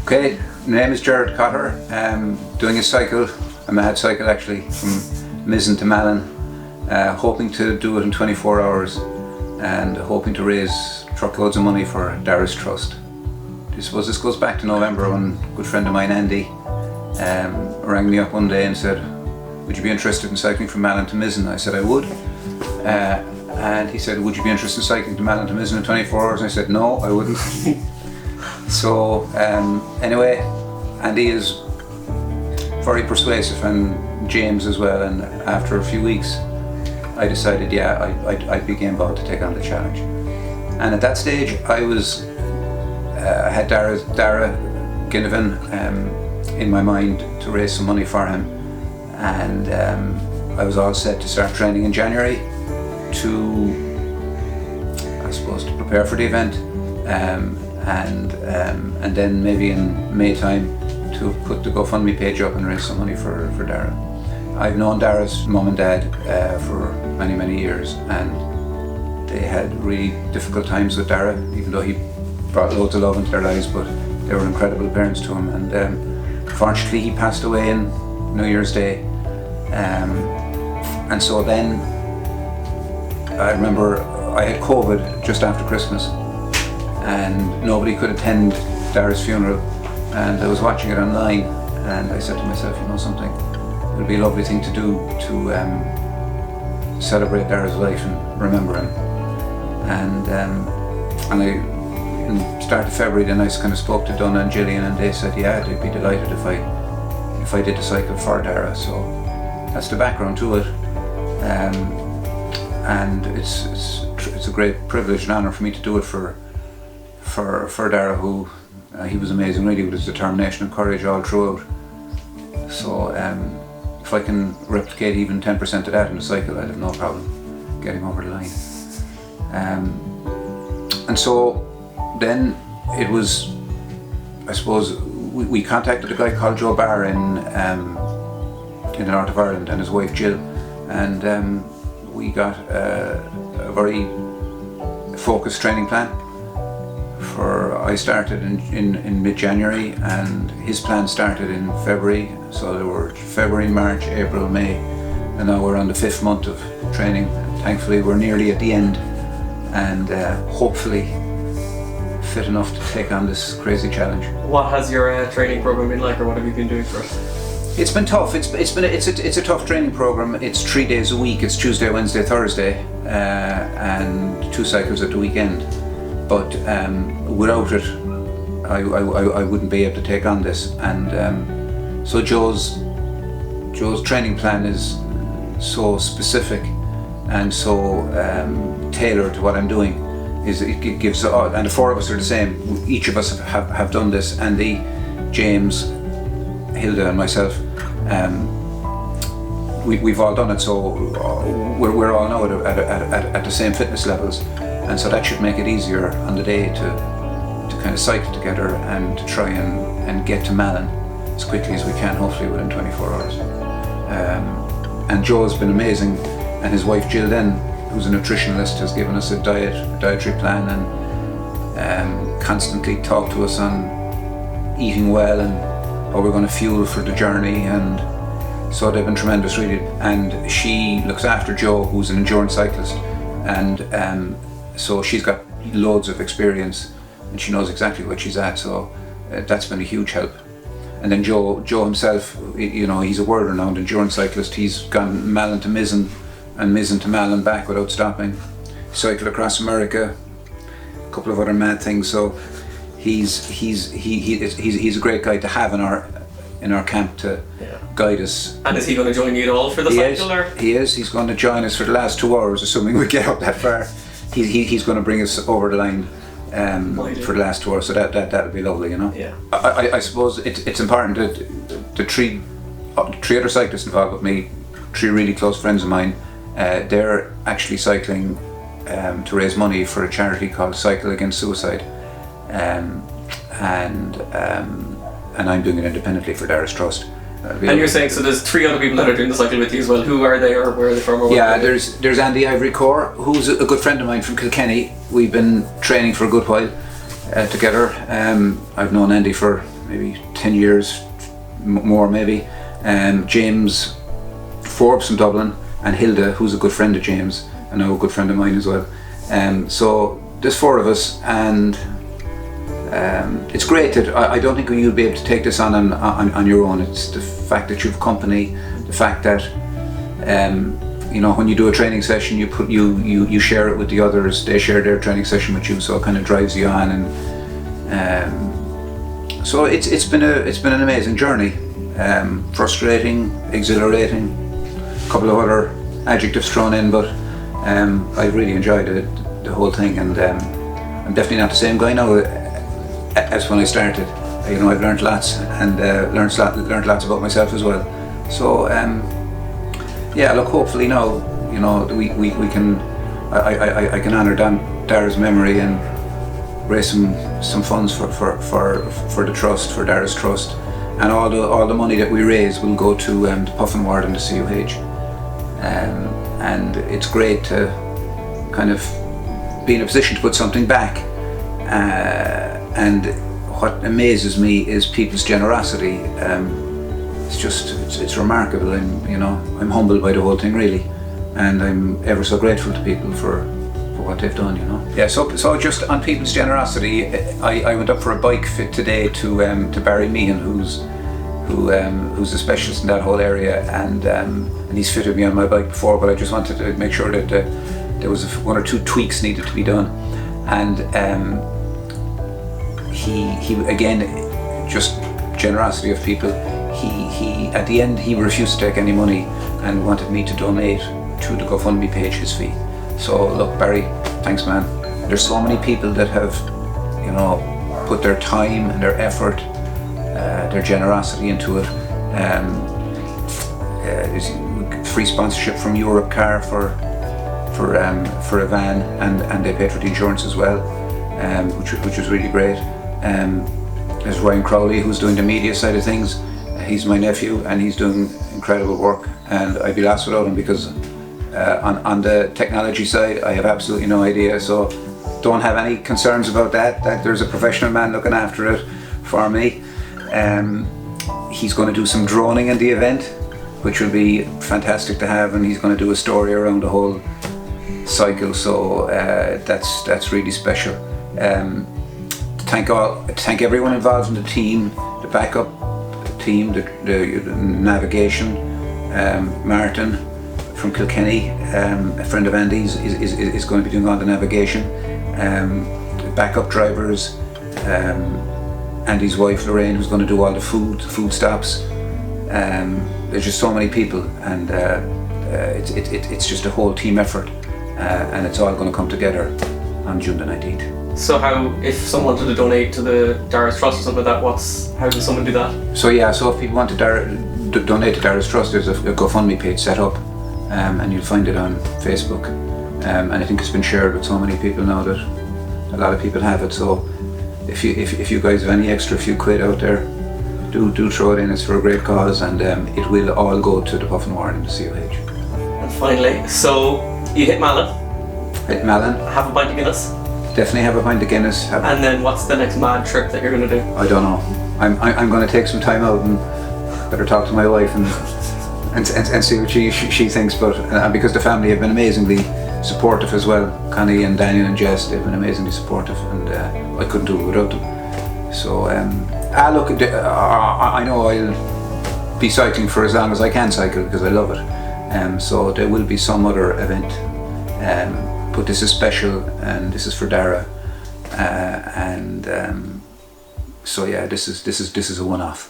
Okay, my name is Cotter. Doing a cycle, a mad cycle actually, from Mizen to Malin. Hoping to do it in 24 hours and hoping to raise truckloads of money for Darraghs Trust. I suppose this goes back to November when a good friend of mine, Andy, rang me up one day and said, would you be interested in cycling from Malin to Mizen? I said I would. And he said, would you be interested in cycling to Malin to Mizen in 24 hours? And I said, no, I wouldn't. So anyway, Andy is very persuasive, and James as well, and after a few weeks I decided, I'd be game bound to take on the challenge. And at that stage I had Darragh in my mind to raise some money for him, and I was all set to start training in January to prepare for the event, and then maybe in May time to put the GoFundMe page up and raise some money for Darragh. I've known Darragh's mum and dad for many years, and they had really difficult times with Darragh, even though he brought loads of love into their lives, but they were incredible parents to him. And unfortunately he passed away in New Year's Day, and so then I remember I had COVID just after Christmas and nobody could attend Darragh's funeral, and I was watching it online, and I said to myself, you know something, it would be a lovely thing to do to celebrate Darragh's life and remember him. And I, in the start of February, then I kind of spoke to Donna and Gillian, and they said, yeah, they'd be delighted if I did the cycle for Darragh. So that's the background to it, and it's a great privilege and honour for me to do it for Darragh, who he was amazing really, with his determination and courage all throughout. So if I can replicate even 10% of that in a cycle, I'd have no problem getting over the line. And so then it was, I suppose, we contacted a guy called Joe Barr in the north of Ireland, and his wife Jill, and we got a very focused training plan. I started in mid-January, and his plan started in February, so there were February, March, April, May, and now we're on the 5th month of training. Thankfully we're nearly at the end, and hopefully fit enough to take on this crazy challenge. What has your training program been like, or what have you been doing for it? It's been tough. It's a tough training program. It's 3 days a week. It's Tuesday, Wednesday, Thursday, and 2 cycles at the weekend. But without it, I wouldn't be able to take on this. And so Joe's training plan is so specific and so tailored to what I'm doing. It gives, and the 4 of us are the same. Each of us have done this. Andy, James, Hilda, and myself. We've all done it, so we're all now at the same fitness levels, and so that should make it easier on the day to kind of cycle together and to try and get to Malin as quickly as we can, hopefully within 24 hours. And Joe's been amazing, and his wife Jill then, who's a nutritionalist, has given us a dietary plan and constantly talked to us on eating well and how we're going to fuel for the journey, and so they've been tremendous really. And she looks after Joe, who's an endurance cyclist, and so she's got loads of experience and she knows exactly what she's at, so that's been a huge help. And then Joe himself, you know, he's a world-renowned endurance cyclist. He's gone Malin to Mizen and Mizen to Malin back without stopping, cycled across America, a couple of other mad things. So he's a great guy to have in our camp to guide us. And is he going to join you at all for the cycle? He is. He's going to join us for the last 2 hours, assuming we get up that far. He's going to bring us over the line for the last 2 hours, so that would be lovely, you know. Yeah. I suppose it's important that the three other cyclists involved with me, 3 really close friends of mine, they're actually cycling to raise money for a charity called Cycle Against Suicide, and I'm doing it independently for Darraghs Trust. And you're saying, so there's 3 other people that are doing the cycle with you as well. Who are they, or where are they from? Or yeah, there's Andy Ivorycore, who's a good friend of mine from Kilkenny. We've been training for a good while together. I've known Andy for maybe 10 years more maybe. James Forbes from Dublin, and Hilda, who's a good friend of James and now a good friend of mine as well. So there's 4 of us, and it's great that I don't think you'll be able to take this on your own. It's the fact that you've company, the fact that when you do a training session, you share it with the others. They share their training session with you, so it kind of drives you on, and so it's been an amazing journey. Frustrating, exhilarating, a couple of other adjectives thrown in, but I really enjoyed it, the whole thing, and I'm definitely not the same guy now as when I started. I've learned lots, and learned lots about myself as well. So look, hopefully now, we can, I can honour Darragh's memory and raise some funds for the trust, for Darragh's trust, and all the money that we raise will go to the Puffin Ward and the CUH. And it's great to kind of be in a position to put something back. And what amazes me is people's generosity. It's remarkable. I'm humbled by the whole thing, really, and I'm ever so grateful to people for what they've done. Yeah. So just on people's generosity, I went up for a bike fit today to Barry Meehan, who's a specialist in that whole area, and he's fitted me on my bike before, but I just wanted to make sure that there was 1 or 2 tweaks needed to be done, and he again, just generosity of people. He at the end, he refused to take any money and wanted me to donate to the GoFundMe page his fee. So look, Barry, thanks, man. There's so many people that have put their time and their effort, their generosity into it. There's free sponsorship from Europe Car for a van, and they paid for the insurance as well, which was really great. There's Ryan Crowley, who's doing the media side of things. He's my nephew, and he's doing incredible work, and I'd be lost without him, because on the technology side I have absolutely no idea, so don't have any concerns about that there's a professional man looking after it for me. He's going to do some droning in the event, which will be fantastic to have, and he's going to do a story around the whole cycle, so that's really special. Thank everyone involved in the team, the backup team, the navigation. Martin from Kilkenny, a friend of Andy's, is going to be doing all the navigation. The backup drivers, Andy's wife Lorraine, who's going to do all the food stops. There's just so many people, and it's just a whole team effort, and it's all going to come together on June the 19th. So how, if someone wanted to donate to the Darraghs Trust or something like that, how does someone do that? So if people want to donate to Darraghs Trust, there's a GoFundMe page set up, and you'll find it on Facebook, and I think it's been shared with so many people now that a lot of people have it. So if you guys have any extra few quid out there, do throw it in. It's for a great cause, and it will all go to the Puffin Ward and the CUH. And finally, so you hit Malin. Hit Malin. Have a pint of Guinness. Definitely have a pint of Guinness. And then what's the next mad trip that you're going to do? I don't know. I'm going to take some time out and better talk to my wife and see what she thinks. But because the family have been amazingly supportive as well, Connie and Daniel and Jess, they've been amazingly supportive, and I couldn't do it without them. So look, I know I'll be cycling for as long as I can cycle, because I love it. So there will be some other event. But this is special, and this is for Darragh, so yeah, this is a one-off.